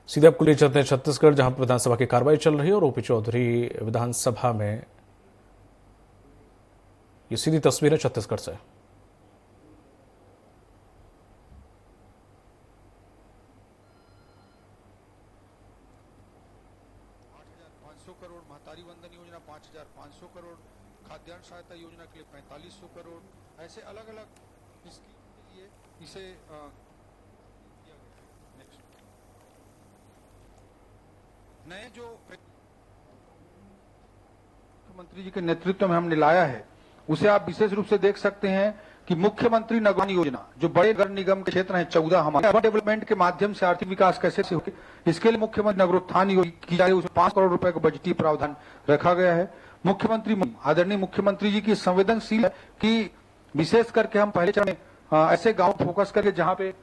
सीधे आपको ले चलते हैं छत्तीसगढ़, जहां विधानसभा की कार्रवाई चल रही है और ओपी चौधरी विधानसभा में। ये सीधी तस्वीर है छत्तीसगढ़ से। करोड़ महतारी वंदन योजना, 5,500 करोड़ खाद्यान्न सहायता योजना के लिए 4,500 करोड़, ऐसे अलग अलग स्कीम के लिए इसे नए जो मुख्यमंत्री जी के नेतृत्व में हमने लाया है उसे आप विशेष रूप से देख सकते हैं कि मुख्यमंत्री नगरान योजना, जो बड़े नगर निगम के क्षेत्र हैं 14 हमारे अर्बन डेवलपमेंट के माध्यम से आर्थिक विकास कैसे से होके, इसके लिए मुख्यमंत्री नगरोत्थान योजना की जा रही है, उसमें 5 करोड़ रुपए का बजटीय प्रावधान रखा गया है। मुख्यमंत्री आदरणीय मुख्यमंत्री जी की संवेदनशील है कि विशेष करके हम पहले चरण में ऐसे गाँव फोकस करके जहाँ पे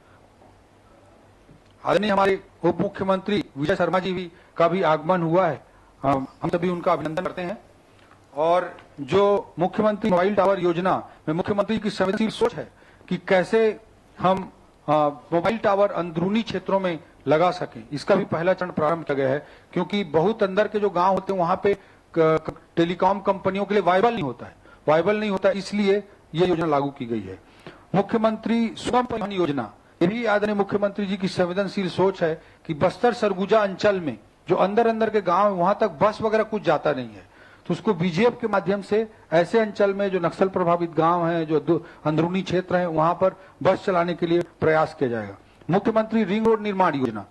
आदरणीय हमारे उप मुख्यमंत्री विजय शर्मा जी भी का भी आगमन हुआ है, हम सभी उनका अभिनंदन करते हैं। और जो मुख्यमंत्री मोबाइल टावर योजना में मुख्यमंत्री की संवेदनशील सोच है कि कैसे हम मोबाइल टावर अंदरूनी क्षेत्रों में लगा सकें, इसका भी पहला चरण प्रारंभ किया गया है, क्योंकि बहुत अंदर के जो गांव होते हैं वहां पे टेलीकॉम कंपनियों के लिए वायबल नहीं होता, इसलिए ये योजना लागू की गई है। मुख्यमंत्री सुगम परिवहन योजना, ये भी आदरणीय मुख्यमंत्री जी की संवेदनशील सोच है कि बस्तर सरगुजा अंचल में जो अंदर के गांव है वहां तक बस वगैरह कुछ जाता नहीं है, तो उसको बीजेप के माध्यम से ऐसे अंचल में जो नक्सल प्रभावित गांव हैं, जो अंदरूनी क्षेत्र हैं, वहां पर बस चलाने के लिए प्रयास किया जाएगा। मुख्यमंत्री रिंग रोड निर्माण योजना,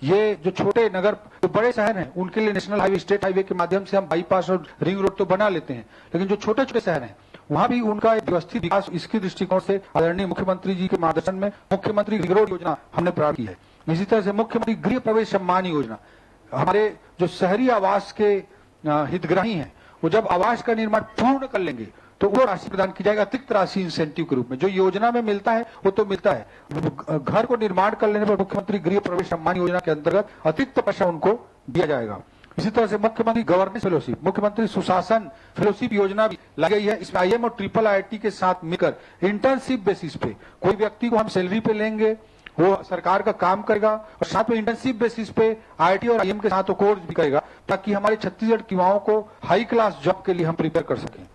ये जो छोटे नगर, जो बड़े शहर हैं उनके लिए नेशनल हाईवे, स्टेट हाईवे के माध्यम से हम बाईपास और रिंग रोड तो बना लेते हैं, लेकिन जो छोटे छोटे शहर हैं वहां भी उनका एक व्यवस्थित विकास, इसके दृष्टिकोण से आदरणीय मुख्यमंत्री जी के मार्गदर्शन में मुख्यमंत्री रिंग रोड योजना हमने प्रारंभ की है। इसी तरह से मुख्यमंत्री गृह प्रवेश सम्मान योजना, हमारे जो शहरी आवास के हितग्राही हैं वो जब आवास का निर्माण पूर्ण कर लेंगे तो वो राशि प्रदान की जाएगी, अतिरिक्त राशि इंसेंटिव के रूप में। जो योजना में मिलता है वो तो मिलता है, घर को निर्माण कर लेने पर मुख्यमंत्री गृह प्रवेश सम्मान योजना के अंतर्गत अतिरिक्त पैसा उनको दिया जाएगा। इसी तरह से मुख्यमंत्री गवर्नेंस फेलोशिप, मुख्यमंत्री सुशासन फेलोशिप योजना भी लाई गई है। इसमें IIM और IIIT के साथ मिलकर इंटर्नशिप बेसिस पे कोई व्यक्ति को हम सैलरी पे लेंगे, वो सरकार का काम करेगा और साथ में इंटर्नशिप बेसिस पे IIT और IIM के साथ वो कोर्स भी करेगा, ताकि हमारे छत्तीसगढ़ के युवाओं को हाई क्लास जॉब के लिए हम प्रिपेयर कर सकें।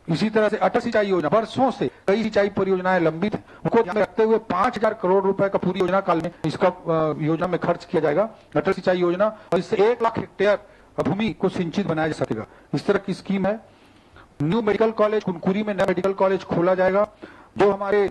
इसी तरह से अटल सिंचाई योजना, वर्षों से कई सिंचाई परियोजनाएं लंबित हैं, उनको ध्यान में रखते हुए 5,000 करोड़ रुपए का पूरी योजना काल में इसका योजना में खर्च किया जाएगा, अटल सिंचाई योजना, और इससे 1 लाख हेक्टेयर भूमि को सिंचित बनाया जा सकेगा। इस तरह की स्कीम है। न्यू मेडिकल कॉलेज कुनकुरी में नया मेडिकल कॉलेज खोला जाएगा। जो हमारे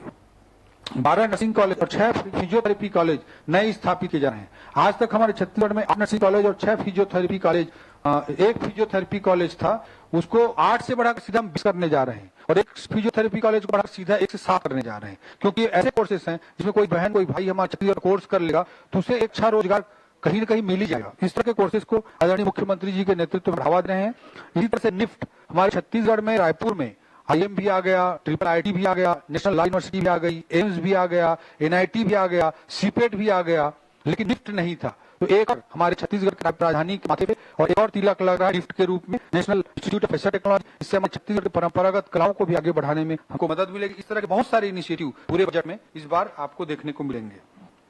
12 नर्सिंग कॉलेज और 6 फिजियोथेरेपी कॉलेज नए स्थापित किए जा रहे हैं। आज तक हमारे छत्तीसगढ़ में 8 नर्सिंग कॉलेज और 6 फिजियोथेरेपी कॉलेज, एक फिजियोथेरेपी कॉलेज था, उसको 8 से बढ़ाकर सीधा 20 करने जा रहे हैं, और एक फिजियोथेरेपी कॉलेज को बढ़ाकर सीधा 1 से 7 करने जा रहे हैं, क्योंकि ऐसे कोर्सेज हैं जिसमें कोई बहन कोई भाई हमारा छत्तीसगढ़ कोर्स कर लेगा तो उसे एक अच्छा रोजगार कहीं न कहीं मिल ही जाएगा। इस तरह के कोर्सेज को आदरणीय मुख्यमंत्री जी के नेतृत्व में बढ़ावा दे रहे हैं। इसी तरह से निफ्ट, हमारे छत्तीसगढ़ में रायपुर में IIM भी आ गया, IIIT भी आ गया, नेशनल लॉ यूनिवर्सिटी भी आ गई, एम्स भी आ गया, NIT भी आ गया, सीपेट भी आ गया, लेकिन निफ्ट नहीं था। तो एक और हमारे छत्तीसगढ़ की राजधानी के माथे पे और एक और तिलक लग रहा है निफ्ट के रूप में, national institute of fashion technology. इससे हमारे छत्तीसगढ़ की परंपरागत कलाओं को भी आगे बढ़ाने में हमको मदद मिलेगी। इस तरह के बहुत सारे इनिशिएटिव पूरे बजट में इस बार आपको देखने को मिलेंगे।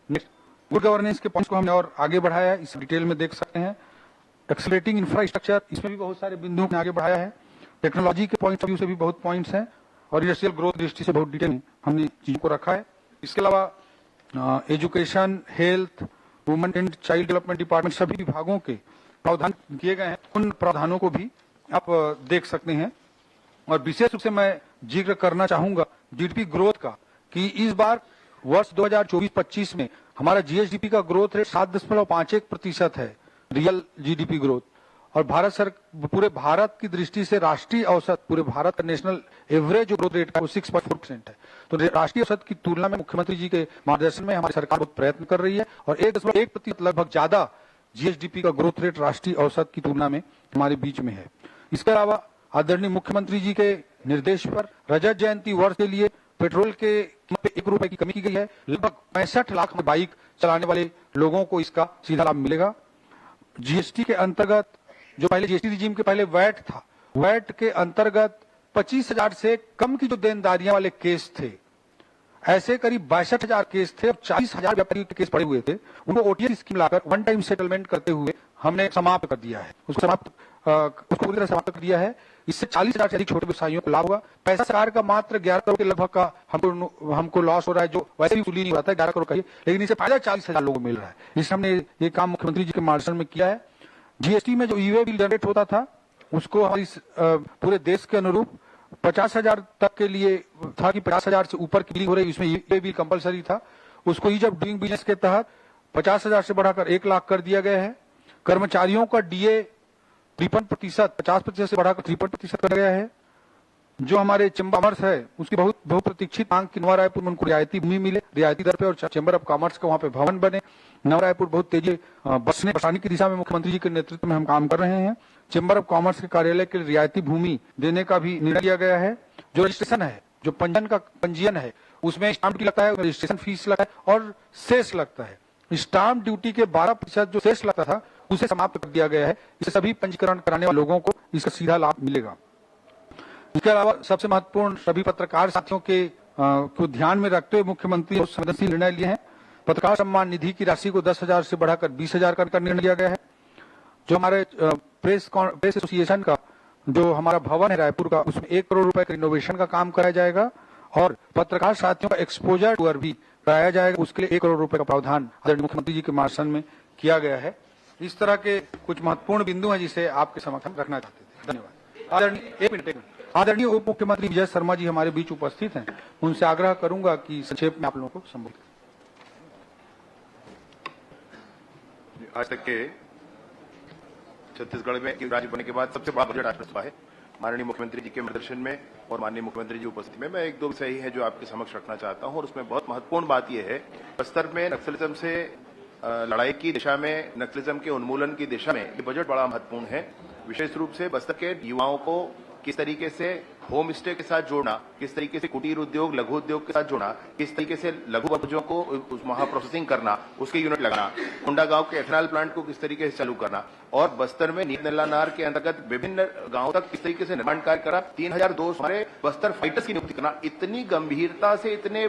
नेक्स्ट, गुड गवर्नेंस के पॉइंट्स को हमने और आगे बढ़ाया है, इस डिटेल में देख सकते हैं। एक्सेलरेटिंग इंफ्रास्ट्रक्चर, इसमें भी बहुत सारे बिंदुओं में आगे बढ़ाया है। टेक्नोलॉजी के पॉइंट ऑफ व्यू से भी बहुत पॉइंट्स हैं, और इंडस्ट्रियल ग्रोथ दृष्टि से बहुत डिटेल में हमने चीजों को रखा है। इसके अलावा education, health, women and child development department, सभी विभागों के प्रावधान किए गए हैं। उन प्रावधानों को भी आप देख सकते हैं। और विशेष रूप से मैं जिक्र करना चाहूंगा जीडीपी ग्रोथ का, कि इस बार वर्ष 2024-25 में हमारा GSDP का ग्रोथ रेट 7.51% है, रियल GDP ग्रोथ। और पूरे भारत की दृष्टि से राष्ट्रीय औसत, पूरे भारत का नेशनल एवरेज जो ग्रोथ रेट है वो 6.4% है। तो राष्ट्रीय औसत की तुलना में मुख्यमंत्री जी के मार्गदर्शन में हमारी सरकार बहुत प्रयत्न कर रही है, और 1.1% लगभग ज्यादा GSDP का ग्रोथ रेट राष्ट्रीय औसत की तुलना में हमारे बीच में है। इसके अलावा आदरणीय मुख्यमंत्री जी के निर्देश पर रजत जयंती वर्ष के लिए पेट्रोल के ₹1 की कमी की गई है। लगभग 65 लाख बाइक चलाने वाले लोगों को इसका सीधा लाभ मिलेगा। GST के अंतर्गत, जो पहले GST रिजीम के पहले वैट था, वैट के अंतर्गत 25,000 से कम की जो देनदारियां वाले केस थे ऐसे करीब 62,000 केस थे और 40,000 व्यापारी के केस पड़े हुए थे। उनको ओटीएस स्कीम लाकर वन टाइम सेटलमेंट करते हुए हमने समाप्त कर दिया है, उसको पूरी तरह समाप्त कर दिया है। इससे 40,000 से अधिक छोटे व्यवसायियों को लाभ होगा। पैसा सरकार का मात्र 11 करोड़ के लगभग का हमको लॉस हो रहा है, जो वैसे भी वसूली नहीं होता है 11 करोड़ का ही, लेकिन इससे फायदा 40,000 लोगों को मिल रहा है। इसलिए हमने ये काम मुख्यमंत्री जी के मार्गदर्शन में किया है। जीएसटी में जो ईवे बिल जनरेट होता था उसको हमारी पूरे देश के अनुरूप 50,000 तक के लिए था कि 50,000 से ऊपर की बिलिंग हो रही, उसमें ईवे बिल कंपलसरी था। उसको ईज ऑफ डूइंग बिजनेस के तहत 50,000 से बढ़ाकर 1 लाख कर दिया गया है। कर्मचारियों का डीए 53%, 50% से बढ़ाकर 53% कर गया है। जो हमारे चेंबर कॉमर्स है उसकी बहुत प्रतीक्षित मांग की नवा रायपुर में उनको रियायती भूमि मिले रियायती दर पे, और चेंबर ऑफ कॉमर्स का वहां पे भवन बने। नवा रायपुर बहुत तेजी बसाने की दिशा में मुख्यमंत्री जी के नेतृत्व में हम काम कर रहे हैं। चेंबर ऑफ कॉमर्स के कार्यालय के लिए रियायती भूमि देने का भी निर्णय लिया गया है। जो रजिस्ट्रेशन है, जो पंजीयन है, उसमें स्टाम्प ड्यूटी लगता है, रजिस्ट्रेशन फीस लगता है और सेस लगता है। स्टाम्प ड्यूटी के 12% जो सेस लगता था उसे समाप्त कर दिया गया है। इससे सभी पंजीकरण कराने वाले लोगों को इसका सीधा लाभ मिलेगा। इसके अलावा सबसे महत्वपूर्ण, सभी पत्रकार साथियों को ध्यान में रखते हुए मुख्यमंत्री बहुत संवेदनशील निर्णय लिए हैं। पत्रकार सम्मान निधि की राशि को 10,000 से बढ़ाकर 20,000 करने का निर्णय लिया गया है। जो हमारे प्रेस एसोसिएशन का जो हमारा भवन है रायपुर का, उसमें 1 करोड़ रुपए का रिनोवेशन का काम कराया जाएगा और पत्रकार साथियों का एक्सपोजर टूर भी कराया जाएगा। उसके लिए 1 करोड़ रुपए का प्रावधान आदरणीय मुख्यमंत्री जी के मार्गदर्शन में किया गया है। इस तरह के कुछ महत्वपूर्ण बिंदु हैं जिसे आपके समक्ष हम रखना चाहते थे। धन्यवाद। एक मिनट। आदरणीय उप मुख्यमंत्री विजय शर्मा जी हमारे बीच उपस्थित हैं, उनसे आग्रह करूंगा कि संक्षेप में आप लोगों को संबोधित। आज तक के छत्तीसगढ़ में राज्य बनने के बाद सबसे बड़ा बजट आज हुआ है। माननीय मुख्यमंत्री जी के मार्गदर्शन में और माननीय मुख्यमंत्री जी उपस्थिति में मैं 1-2 विषय ही है जो आपके समक्ष रखना चाहता हूं, और उसमें बहुत महत्वपूर्ण बात यह है, बस्तर में नक्सलिज्म से लड़ाई की दिशा में, नक्सलिज्म के उन्मूलन की दिशा में ये बजट बड़ा महत्वपूर्ण है। विशेष रूप से बस्तर के युवाओं को किस तरीके से होम स्टे के साथ जोड़ना, किस तरीके से कुटीर उद्योग, लघु उद्योग के साथ जोड़ना, किस तरीके से लघु वनोपजों को वहां प्रोसेसिंग करना, उसके यूनिट लगाना, कुंडा गांव के एथेनॉल प्लांट को किस तरीके से चालू करना, और बस्तर में नील नल्ला नार के अंतर्गत विभिन्न गांवों तक किस तरीके से निर्माण कार्य करा, 3,200 हमारे बस्तर फाइटर्स की नियुक्ति करना। इतनी गंभीरता से इतने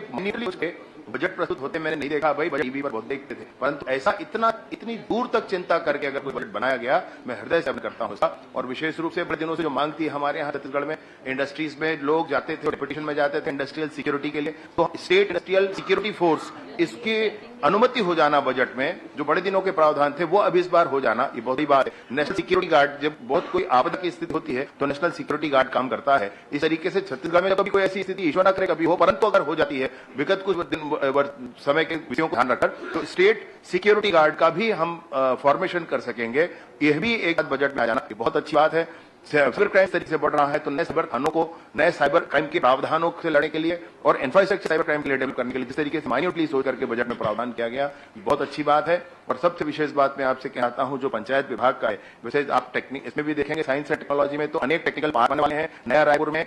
बजट प्रस्तुत होते मैंने नहीं देखा। भाई बजट टीवी पर बहुत देखते थे, परंतु ऐसा इतनी दूर तक चिंता करके अगर कोई बजट बनाया गया, मैं हृदय से करता हूं इसका। और विशेष रूप से बड़े दिनों से जो मांग थी हमारे यहाँ छत्तीसगढ़ में, इंडस्ट्रीज में लोग जाते थे, डिप्यूटेशन में जाते थे इंडस्ट्रियल सिक्योरिटी के लिए, तो स्टेट इंडस्ट्रियल सिक्योरिटी फोर्स इसकी अनुमति हो जाना बजट में, जो बड़े दिनों के प्रावधान थे वो अब इस बार हो जाना, ये बहुत ही बात है। नेशनल सिक्योरिटी गार्ड, जब बहुत कोई आपदा की स्थिति होती है तो नेशनल सिक्योरिटी गार्ड काम करता है। इस तरीके से छत्तीसगढ़ में कभी कोई ऐसी स्थिति ईश्वर न करे कभी हो, परंतु अगर हो जाती है विगत कुछ दिन समय के विषयों को ध्यान रखकर, तो स्टेट सिक्योरिटी गार्ड का भी हम फॉर्मेशन कर सकेंगे। यह भी एक बजट में आ जाना बहुत अच्छी बात है। साइबर क्राइम तरीके से बढ़ रहा है, तो नए साइबर थानों को नए साइबर क्राइम के प्रावधानों से लड़ने के लिए और इंफ्रास्ट्रक्चर साइबर क्राइम के लिए डेवलप करने के लिए जिस तरीके से माइन्यूटली सोच करके बजट में प्रावधान किया गया, बहुत अच्छी बात है। और सबसे विशेष बात मैं आपसे कहता हूं, जो पंचायत विभाग का है, वैसे आप टेक्निक इसमें भी देखेंगे, साइंस एंड टेक्नोलॉजी में तो अनेक टेक्निकल पार्क बनने वाले हैं। नया रायपुर में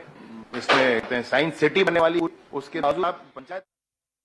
इसमें साइंस सिटी बनने वाली, उसके बावजूद आप पंचायत